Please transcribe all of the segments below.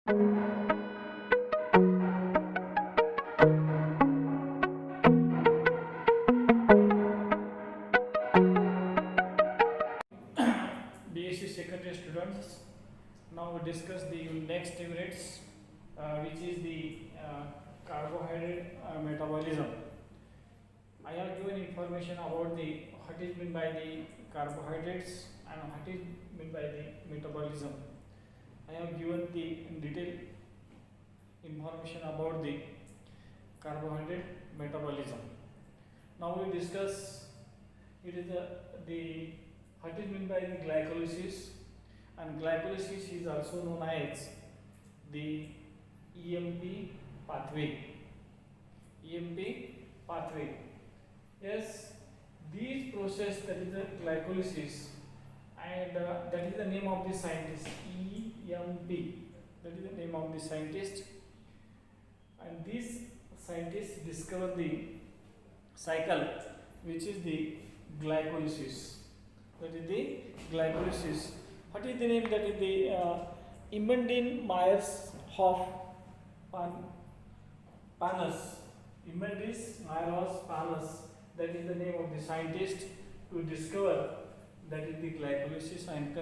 BSc secondary students, now we discuss the next units, which is the carbohydrate metabolism. I have given information about the what is meant by the carbohydrates and what is meant by the metabolism. I have given the detailed information about the carbohydrate metabolism. Now we discuss it is the what is meant by the glycolysis, and glycolysis is also known as the EMP pathway. EMP pathway. Yes, these process, that is the glycolysis, and that is the name of the scientist. EMP. That is the name of the scientist, and this scientist discovered the cycle, which is the glycolysis. That is the glycolysis. What is the name? That is the Emmendine Meyers-Hoff Panus. Emmendine Meyers-Hoff Panus. That is the name of the scientist to discover that is the glycolysis and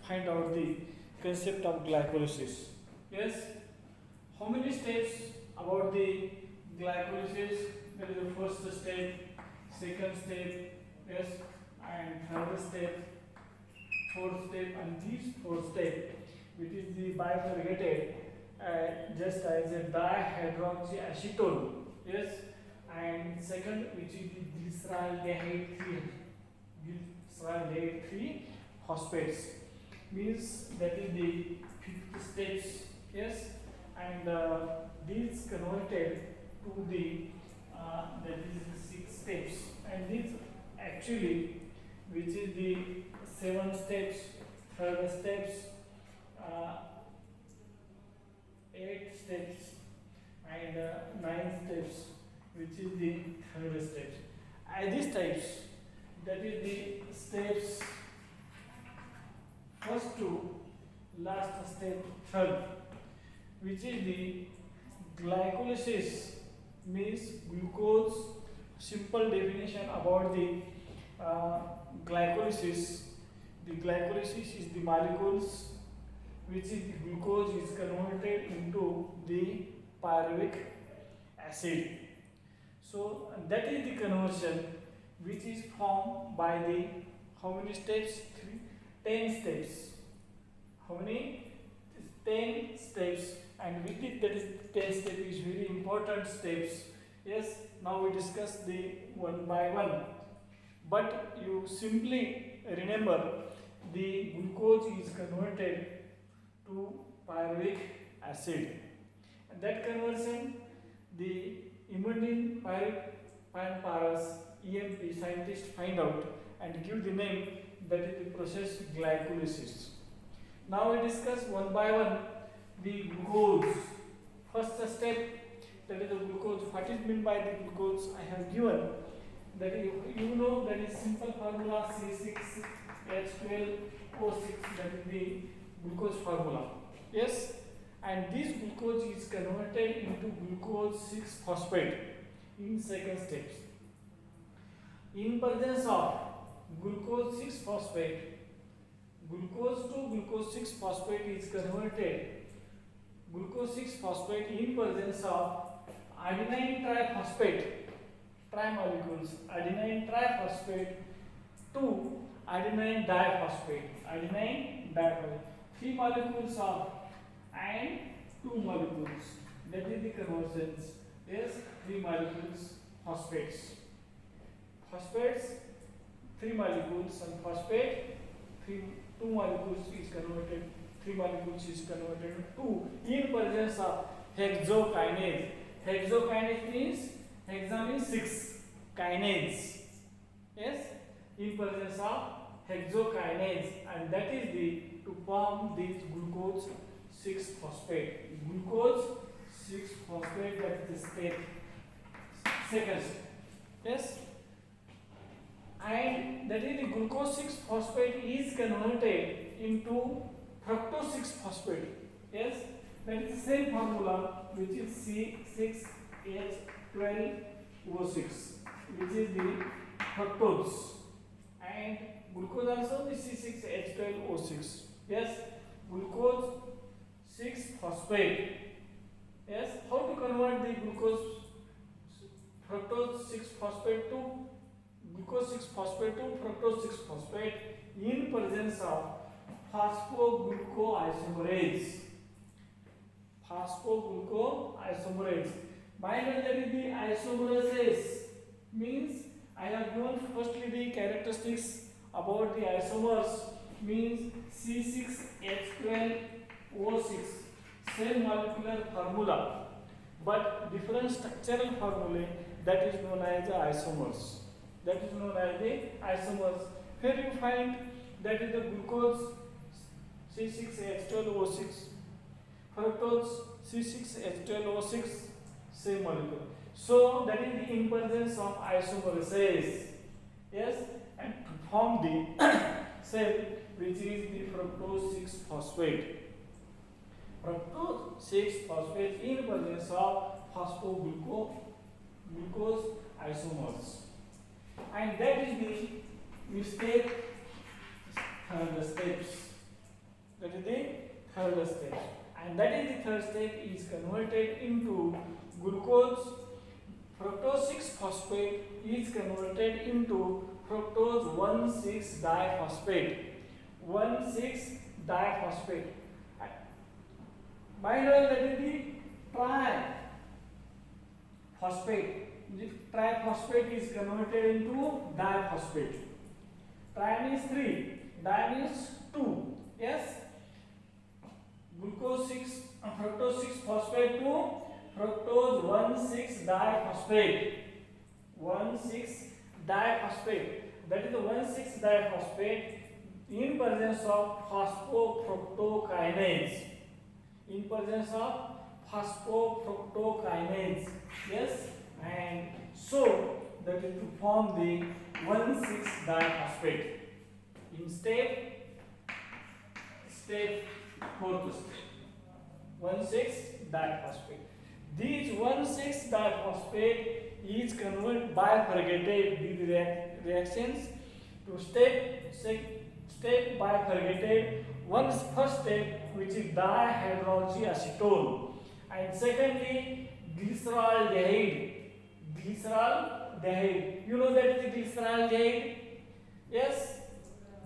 find out the concept of glycolysis. Yes. How many steps about the glycolysis? That is the first step, second step, yes, and third step, fourth step, and these four steps, which is the bifurcated just as a dihydroxyacetone, yes, and second, which is the glyceraldehyde 3 phosphates, means that is the fifth steps, yes, and these converted to the that is the six steps, and these actually, which is the 7 steps, third steps, 8 steps, and 9 steps, which is the third steps. And these types, that is the steps first to last step third, which is the glycolysis, means glucose. Simple definition about the glycolysis. The glycolysis is the molecules which is the glucose is converted into the pyruvic acid. So that is the conversion which is formed by the how many steps? 10 steps. How many? 10 steps, and with it, that is 10 steps is very important steps. Yes, now we discuss the one by one, but you simply remember the glucose is converted to pyruvic acid, and that conversion the Emmendine Meyers EMP scientists find out and give the name, that is the process glycolysis. Now we discuss one by one the glucose. First step, that is the glucose. What is meant by the glucose? I have given. That is, you know, that is simple formula C6H12O6. That is the glucose formula. Yes, and this glucose is converted into glucose 6 phosphate in second steps. In presence of glucose 6 phosphate, glucose to glucose 6 phosphate is converted. Glucose 6 phosphate in presence of adenine triphosphate, trimolecules, adenine triphosphate to adenine diphosphate, adenine diphosphate, 3 molecules of and 2 molecules. That is the conversions. Yes, 3 molecules phosphates. Phosphates, 3 molecules, and phosphate, 2 molecules is converted. 3 molecules is converted to in presence of hexokinase. Hexokinase means hexa means 6, kinase. Yes, in presence of hexokinase, and that is the to form this glucose 6 phosphate. Glucose 6 phosphate, that is the step second. Yes, and that is the glucose 6 phosphate is converted into fructose 6 phosphate. Yes, That is the same formula, which is C6H12O6, which is the fructose, and glucose also the C6H12O6. Yes, glucose 6-phosphate. Yes, how to convert the glucose fructose 6-phosphate to glucose 6-phosphate to fructose 6-phosphate in presence of phosphoglucoisomerase. Phosphoglucoisomerase. By that is the isomerases. Means I have given firstly the characteristics about the isomers. Means C6H12O6, same molecular formula but different structural formulae, that is known as the isomers. That is known as the isomers. Here you find that is the glucose C6H12O6, fructose C6H12O6, same molecule. So that is the emergence of isomerases. Yes, and to form the cell which is the fructose 6-phosphate. Fructose 6-phosphate in presence of phosphoglucose isomers. And that is the mistake third steps. That is the third step. And that is the third step is converted into glucose. Fructose 6-phosphate is converted into fructose 1,6-diphosphate. 1,6-diphosphate. By now that is the triphosphate. The triphosphate is converted into diphosphate. Tri means 3, di means 2. Yes, fructose 6-phosphate to fructose 1,6-diphosphate. 1,6-diphosphate. That is the 1,6-diphosphate in presence of phosphofructokinase. In presence of phosphofructokinase. Yes, and so that is to form the 1,6-diphosphate. In step 4th step, 1,6-diphosphate. These 1,6-diphosphate is converted bifurcated with reactions to step bifurcated. First step which is dihydroxyacetone, and secondly glyceraldehyde. You know that is the glyceraldehyde. Yes,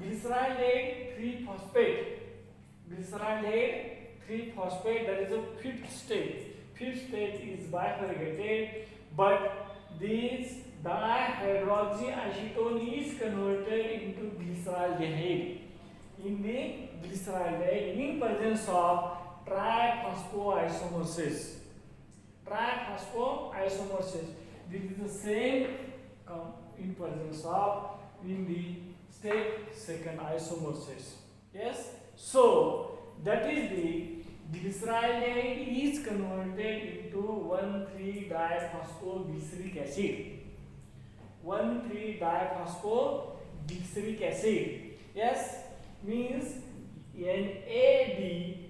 glyceraldehyde 3-phosphate. Glyceraldehyde 3-phosphate, that is the 5th stage. 5th stage is bifurcated, but this dihydroxyacetone is converted into glyceraldehyde. In the glyceraldehyde in presence of triphosphoisomerase. Triphosphoisomerase. This is the same in presence of in the step 2nd isomerase. Yes, so that is the glyceraldehyde is converted into 1,3-diphosphoglyceric acid. 1,3-diphosphoglyceric acid. Yes, means NADP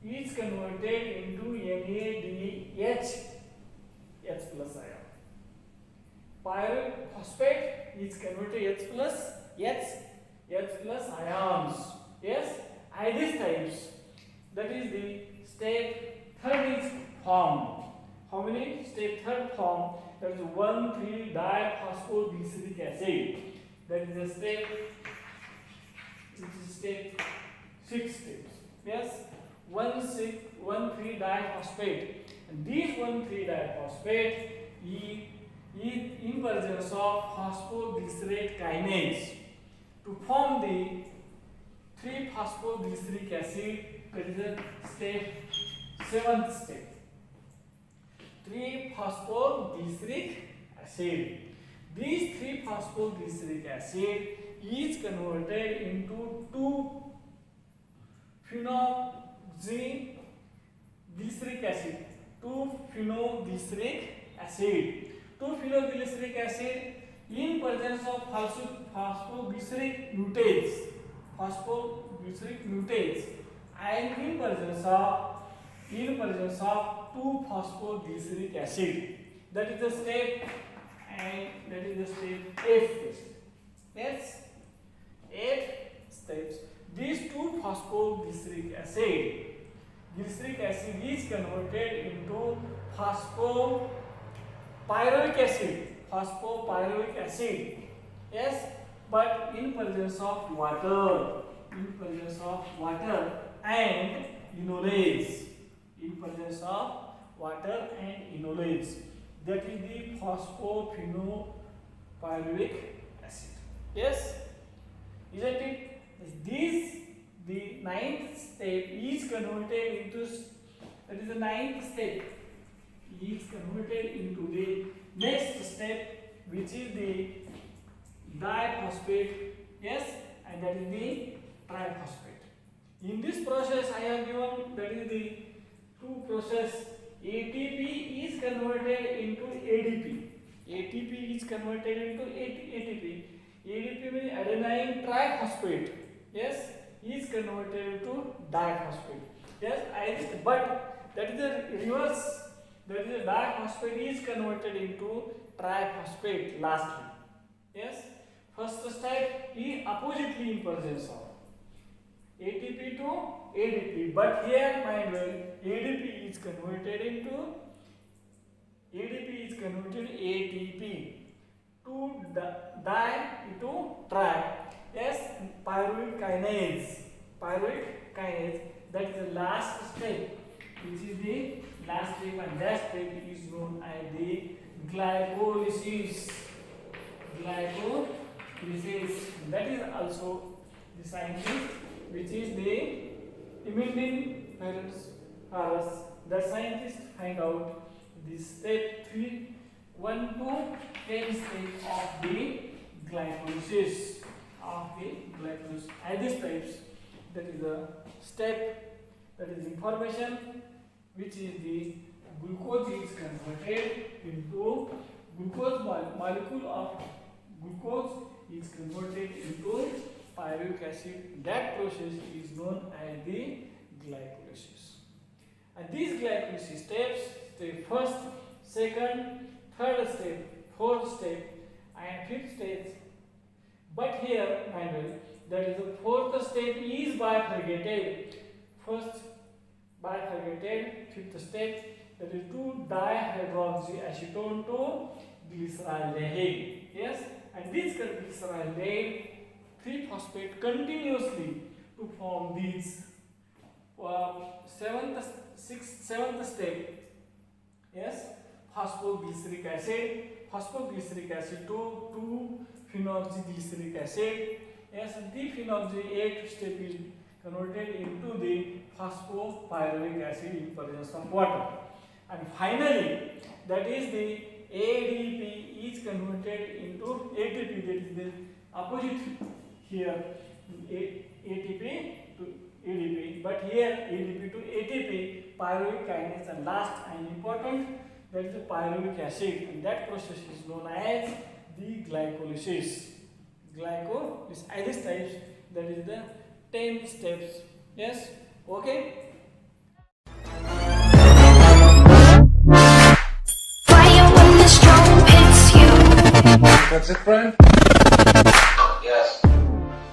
is converted into NADH, H plus ion. Pyrophosphate is converted H plus ions. Yes, these types. That is the step 3rd is formed. How many? Step 3rd form. That is 1,3-diphosphoglyceric acid. That is the step. This is step 6 steps. Yes, 1,3-diphosphate. And these 1,3-diphosphate is in presence of phosphoglycerate kinase to form the 3-phosphoglyceric acid. That is the step 7th step. 3-phosphoglyceric acid. This 3-phosphoglyceric acid is converted into 2-phenoglyceric acid. 2-phenoglyceric acid. 2-phenoglyceric acid in presence of phosphoglyceric mutase. and in presence of 2-phosphoglyceric acid. That is the step, and that is the step F. Yes, F steps. These 2-phosphoglyceric acid is converted into phosphopyruvic acid. Yes, but in presence of water and enolates. That is the phosphophenopyruvic acid. Yes, isn't it? The ninth step is converted into, that is the ninth step, is converted into the next step, which is the diphosphate. Yes, and that is the triphosphate. In this process, I have given, that is the two process. ATP is converted into ADP. ATP is converted into ATP. ADP means adenine triphosphate. Yes, is converted into diphosphate. Yes, but that is the reverse. That is the diphosphate is converted into triphosphate lastly. Yes, first step is oppositely in presence of ATP to ADP, but here mind well, ADP is converted into ATP to di into tri. Yes, pyruvic kinase. That is the last step, which is the last step, and that step is known as the glycolysis. That is also the scientist, which is the Emmeline Paris. The scientist find out the step 3, 1 to 10 step of the glycolysis. And these types, that is the step, that is information, which is the glucose is converted into glucose, molecule of glucose is converted into pyruvic acid. That process is known as the glycolysis. And these glycolysis steps, step first, second, third step, fourth step, and fifth step. But here, that is the fourth step is bifurcated. First bifurcated, fifth step, that is 2-dihydroxyacetone to glyceraldehyde. Yes, and this glyceraldehyde 3-phosphate continuously to form these seventh step. Yes, phosphoglyceric acid to 2-phenolglyceric acid. Yes, and the phenolgy 8th step is converted into the phosphopyruvic acid in presence of water. And finally, that is the ADP is converted into ATP. That is the opposite here, ATP to ADP. But here ADP to ATP, pyruvic kinase, and last and important, that is the pyruvic acid, and that process is known as the glycolysis. And this types, that is the 10 steps. Yes, okay. Fire when the strong hits you. That's it, friend? Yes.